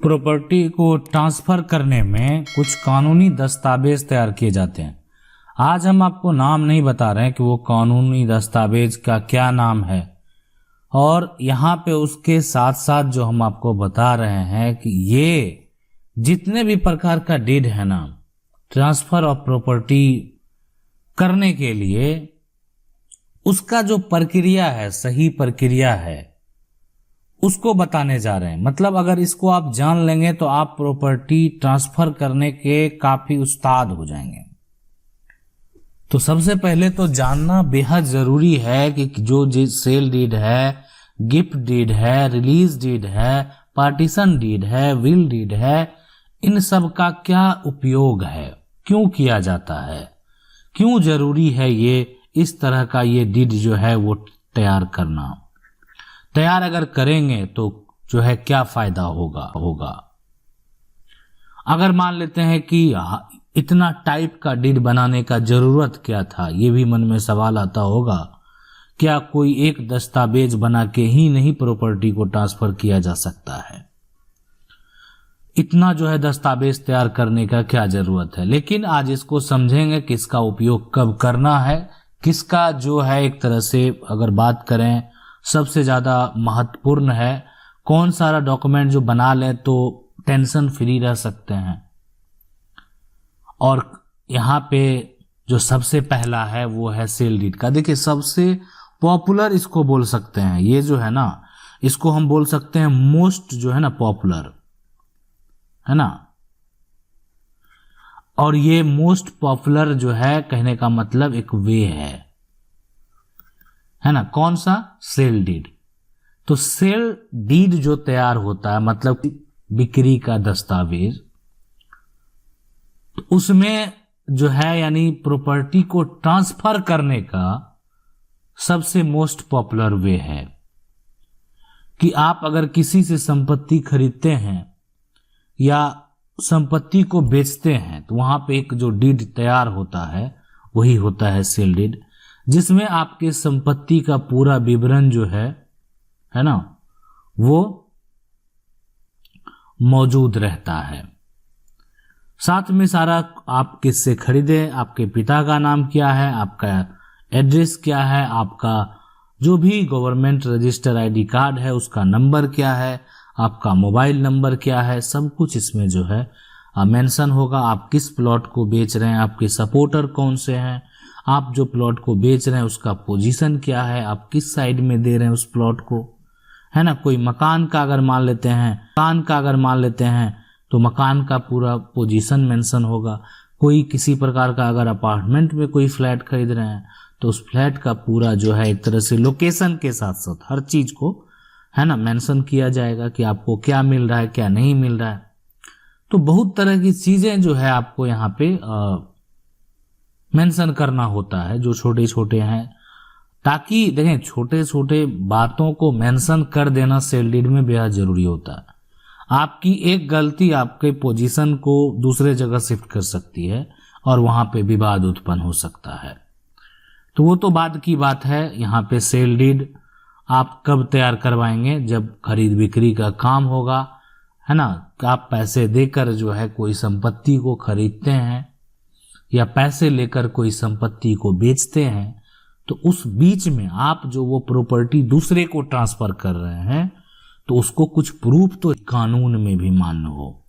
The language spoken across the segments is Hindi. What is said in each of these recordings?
प्रॉपर्टी को ट्रांसफर करने में कुछ कानूनी दस्तावेज तैयार किए जाते हैं। आज हम आपको नाम नहीं बता रहे हैं कि वो कानूनी दस्तावेज का क्या नाम है, और यहाँ पे उसके साथ साथ जो हम आपको बता रहे हैं कि ये जितने भी प्रकार का डीड है ना, ट्रांसफर ऑफ प्रॉपर्टी करने के लिए उसका जो प्रक्रिया है, सही प्रक्रिया है, उसको बताने जा रहे हैं। मतलब अगर इसको आप जान लेंगे तो आप प्रॉपर्टी ट्रांसफर करने के काफी उस्ताद हो जाएंगे। तो सबसे पहले तो जानना बेहद जरूरी है कि जो सेल डीड है, गिफ्ट डीड है, रिलीज डीड है, पार्टीशन डीड है, विल डीड है, इन सब का क्या उपयोग है, क्यों किया जाता है, क्यों जरूरी है ये इस तरह का ये डीड जो है वो तैयार करना। तैयार अगर करेंगे तो जो है क्या फायदा होगा। अगर मान लेते हैं कि इतना टाइप का डीड बनाने का जरूरत क्या था, ये भी मन में सवाल आता होगा। क्या कोई एक दस्तावेज बना के ही नहीं प्रॉपर्टी को ट्रांसफर किया जा सकता है? इतना जो है दस्तावेज तैयार करने का क्या जरूरत है। लेकिन आज इसको समझेंगे कि इसका उपयोग कब करना है, किसका जो है एक तरह से अगर बात करें सबसे ज्यादा महत्वपूर्ण है, कौन सारा डॉक्यूमेंट जो बना लें तो टेंशन फ्री रह सकते हैं। और यहाँ पे जो सबसे पहला है वो है सेल डीड का। देखिए सबसे पॉपुलर इसको बोल सकते हैं, ये जो है ना इसको हम बोल सकते हैं मोस्ट जो है ना पॉपुलर, है ना। और ये मोस्ट पॉपुलर जो है कहने का मतलब एक वे है ना। कौन सा? Sale deed. तो सेल डीड जो तैयार होता है मतलब बिक्री का दस्तावेज, उसमें जो है यानी प्रॉपर्टी को ट्रांसफर करने का सबसे मोस्ट पॉपुलर वे है कि आप अगर किसी से संपत्ति खरीदते हैं या संपत्ति को बेचते हैं तो वहां पे एक जो डीड तैयार होता है वही होता है सेल डीड, जिसमें आपके संपत्ति का पूरा विवरण जो है ना, वो मौजूद रहता है। साथ में सारा आप किससे खरीदे, आपके पिता का नाम क्या है, आपका एड्रेस क्या है, आपका जो भी गवर्नमेंट रजिस्टर आईडी कार्ड है उसका नंबर क्या है, आपका मोबाइल नंबर क्या है, सब कुछ इसमें जो है मेंशन होगा। आप किस प्लॉट को बेच रहे हैं, आपके सपोर्टर कौन से हैं, आप जो प्लॉट को बेच रहे हैं उसका पोजीशन क्या है, आप किस साइड में दे रहे हैं उस प्लॉट को, है ना। कोई मकान का अगर मान लेते हैं तो मकान का पूरा पोजीशन मेंशन होगा। कोई किसी प्रकार का अगर अपार्टमेंट में कोई फ्लैट खरीद रहे हैं तो उस फ्लैट का पूरा जो है एक तरह से लोकेशन के साथ साथ हर चीज को है ना मेंशन किया जाएगा कि आपको क्या मिल रहा है, क्या नहीं मिल रहा है। तो बहुत तरह की चीजें जो है आपको यहाँ पे मेंशन करना होता है जो छोटे छोटे हैं, ताकि देखें छोटे छोटे बातों को मेंशन कर देना सेल डीड में बेहद जरूरी होता है। आपकी एक गलती आपके पोजीशन को दूसरे जगह शिफ्ट कर सकती है और वहां पे विवाद उत्पन्न हो सकता है। तो वो तो बाद की बात है। यहाँ पे सेल डीड आप कब तैयार करवाएंगे? जब खरीद बिक्री का काम होगा, है ना। आप पैसे देकर जो है कोई संपत्ति को खरीदते हैं या पैसे लेकर कोई संपत्ति को बेचते हैं, तो उस बीच में आप जो वो प्रॉपर्टी दूसरे को ट्रांसफर कर रहे हैं तो उसको कुछ प्रूफ तो कानून में भी मान्य हो,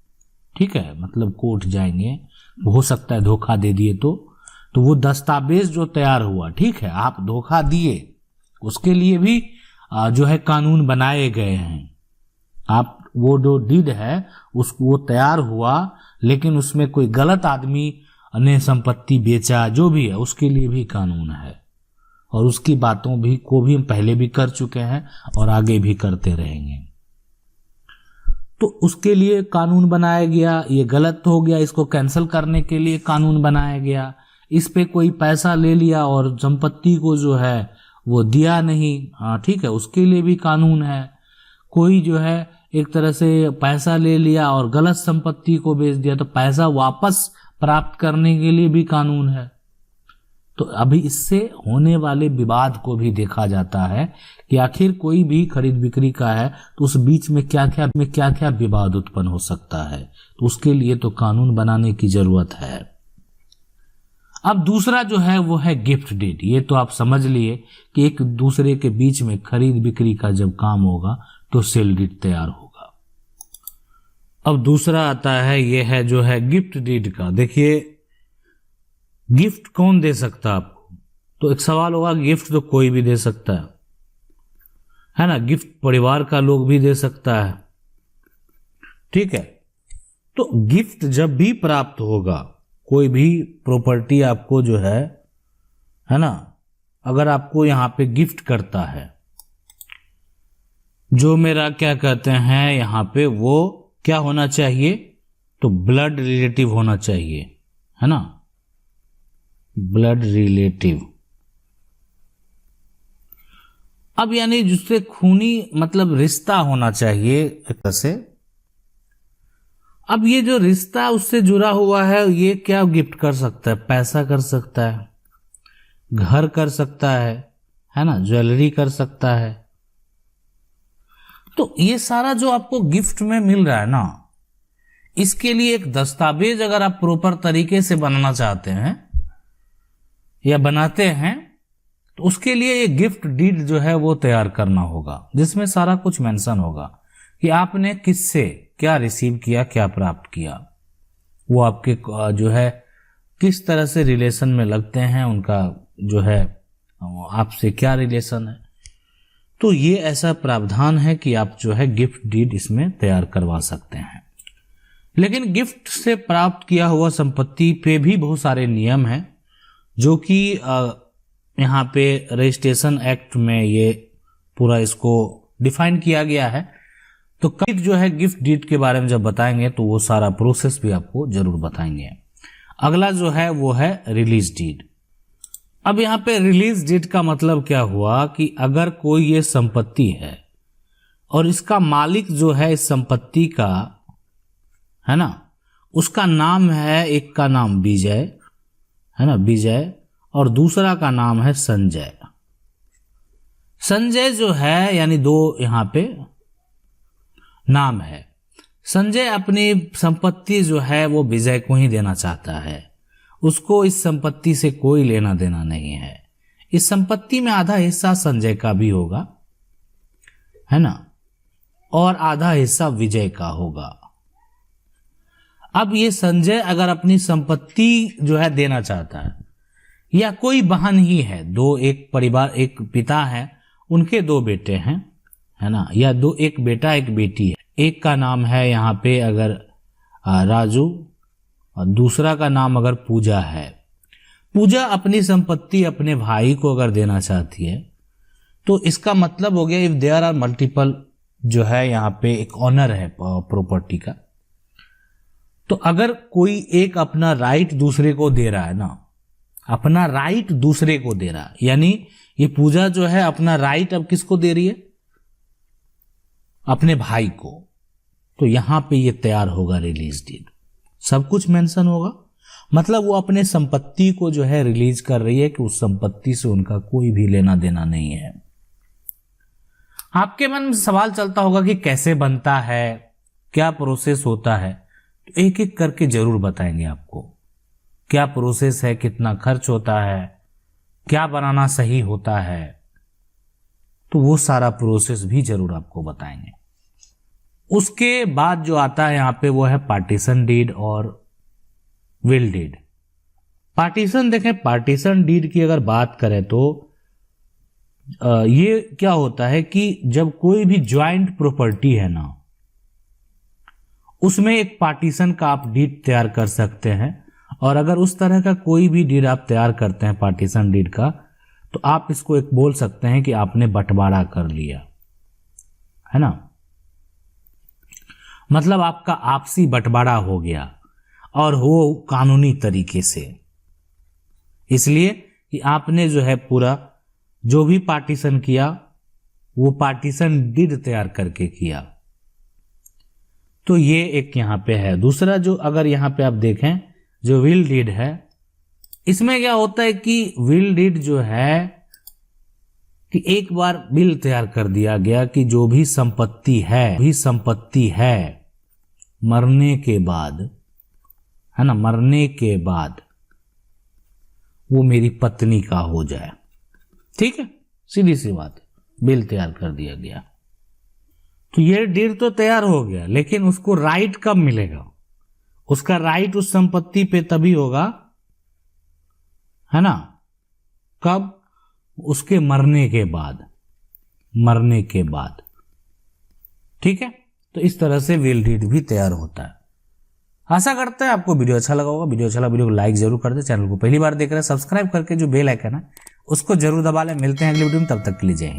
ठीक है। मतलब कोर्ट जाएंगे, हो सकता है धोखा दे दिए तो वो दस्तावेज जो तैयार हुआ, ठीक है, आप धोखा दिए उसके लिए भी जो है कानून बनाए गए हैं। आप वो जो डीड है उसको वो तैयार हुआ, लेकिन उसमें कोई गलत आदमी ने संपत्ति बेचा, जो भी है उसके लिए भी कानून है। और उसकी बातों भी को भी हम पहले भी कर चुके हैं और आगे भी करते रहेंगे। तो उसके लिए कानून बनाया गया। ये गलत हो गया, इसको कैंसिल करने के लिए कानून बनाया गया। इस पे कोई पैसा ले लिया और संपत्ति को जो है वो दिया नहीं, ठीक है, उसके लिए भी कानून है। कोई जो है एक तरह से पैसा ले लिया और गलत संपत्ति को बेच दिया तो पैसा वापस प्राप्त करने के लिए भी कानून है। तो अभी इससे होने वाले विवाद को भी देखा जाता है कि आखिर कोई भी खरीद बिक्री का है तो उस बीच में क्या क्या विवाद उत्पन्न हो सकता है, तो उसके लिए तो कानून बनाने की जरूरत है। अब दूसरा जो है वो है गिफ्ट डीड। ये तो आप समझ लिए कि एक दूसरे के बीच में खरीद बिक्री का जब काम होगा तो सेल डीड तैयार होगा। अब दूसरा आता है, ये है जो है गिफ्ट डीड का। देखिए गिफ्ट कौन दे सकता है आपको, तो एक सवाल होगा, गिफ्ट तो कोई भी दे सकता है ना, गिफ्ट परिवार का लोग भी दे सकता है, ठीक है। तो गिफ्ट जब भी प्राप्त होगा, कोई भी प्रॉपर्टी आपको जो है ना, अगर आपको यहां पे गिफ्ट करता है, जो मेरा क्या कहते हैं यहां पे, वो क्या होना चाहिए, तो ब्लड रिलेटिव होना चाहिए, है ना, ब्लड रिलेटिव। अब यानी जिससे खूनी मतलब रिश्ता होना चाहिए एक तरह से। अब ये जो रिश्ता उससे जुड़ा हुआ है, ये क्या गिफ्ट कर सकता है, पैसा कर सकता है, घर कर सकता है ना, ज्वेलरी कर सकता है। तो ये सारा जो आपको गिफ्ट में मिल रहा है ना, इसके लिए एक दस्तावेज अगर आप प्रॉपर तरीके से बनाना चाहते हैं या बनाते हैं, तो उसके लिए ये गिफ्ट डीड जो है वो तैयार करना होगा, जिसमें सारा कुछ मेंशन होगा कि आपने किससे क्या रिसीव किया, क्या प्राप्त किया, वो आपके जो है किस तरह से रिलेशन में लगते हैं, उनका जो है आपसे क्या रिलेशन है। तो ये ऐसा प्रावधान है कि आप जो है गिफ्ट डीड इसमें तैयार करवा सकते हैं। लेकिन गिफ्ट से प्राप्त किया हुआ संपत्ति पे भी बहुत सारे नियम हैं, जो कि यहाँ पे रजिस्ट्रेशन एक्ट में ये पूरा इसको डिफाइन किया गया है। तो कई जो है गिफ्ट डीड के बारे में जब बताएंगे तो वो सारा प्रोसेस भी आपको जरूर बताएंगे। अगला जो है वो है रिलीज डीड। अब यहाँ पे रिलीज डीड का मतलब क्या हुआ कि अगर कोई ये संपत्ति है और इसका मालिक जो है इस संपत्ति का, है ना, उसका नाम है, एक का नाम विजय है ना, विजय, और दूसरा का नाम है संजय। संजय जो है यानी दो यहां पे नाम है। संजय अपनी संपत्ति जो है वो विजय को ही देना चाहता है, उसको इस संपत्ति से कोई लेना देना नहीं है। इस संपत्ति में आधा हिस्सा संजय का भी होगा, है ना, और आधा हिस्सा विजय का होगा। अब ये संजय अगर अपनी संपत्ति जो है देना चाहता है, या कोई बहन ही है, दो, एक परिवार, एक पिता है, उनके दो बेटे हैं, है ना, या दो, एक बेटा एक बेटी है, एक का नाम है यहाँ पे अगर राजू और दूसरा का नाम अगर पूजा है। पूजा अपनी संपत्ति अपने भाई को अगर देना चाहती है, तो इसका मतलब हो गया इफ देयर आर मल्टीपल जो है यहाँ पे एक ऑनर है प्रॉपर्टी का, तो अगर कोई एक अपना राइट दूसरे को दे रहा है ना, अपना राइट दूसरे को दे रहा है, यानी ये पूजा जो है अपना राइट अब किसको दे रही है, अपने भाई को, तो यहां पे ये तैयार होगा रिलीज डीड। सब कुछ मेंशन होगा, मतलब वो अपने संपत्ति को जो है रिलीज कर रही है कि उस संपत्ति से उनका कोई भी लेना देना नहीं है। आपके मन में सवाल चलता होगा कि कैसे बनता है, क्या प्रोसेस होता है, तो एक एक करके जरूर बताएंगे आपको क्या प्रोसेस है, कितना खर्च होता है, क्या बनाना सही होता है, तो वो सारा प्रोसेस भी जरूर आपको बताएंगे। उसके बाद जो आता है यहाँ पे वो है पार्टीशन डीड और विल डीड। पार्टीशन देखें, पार्टीशन डीड की अगर बात करें तो ये क्या होता है कि जब कोई भी ज्वाइंट प्रॉपर्टी है ना, उसमें एक पार्टीशन का आप डीड तैयार कर सकते हैं। और अगर उस तरह का कोई भी डीड आप तैयार करते हैं पार्टीशन डीड का, तो आप इसको एक बोल सकते हैं कि आपने बंटवारा कर लिया, है ना, मतलब आपका आपसी बंटवारा हो गया और वो कानूनी तरीके से, इसलिए कि आपने जो है पूरा जो भी पार्टीशन किया वो पार्टीशन डीड तैयार करके किया। तो ये एक यहां पे है। दूसरा जो अगर यहां पे आप देखें जो विल डीड है, इसमें क्या होता है कि विल डीड जो है कि एक बार बिल तैयार कर दिया गया कि जो भी संपत्ति है मरने के बाद, है ना, मरने के बाद वो मेरी पत्नी का हो जाए। ठीक है, सीधी सी बात है, बिल तैयार कर दिया गया। तो ये डीड तो तैयार हो गया, लेकिन उसको राइट कब मिलेगा? उसका राइट उस संपत्ति पे तभी होगा, है ना, कब? उसके मरने के बाद। ठीक है, तो इस तरह से विल डीड भी तैयार होता है। आशा करते हैं आपको वीडियो अच्छा लगा होगा। वीडियो अच्छा लगा, वीडियो को लाइक जरूर कर दे। चैनल को पहली बार देख रहे हैं, सब्सक्राइब करके जो बेल आइकन है उसको जरूर दबा लें। मिलते हैं अगली वीडियो में, तब तक के लिए जय हिंद।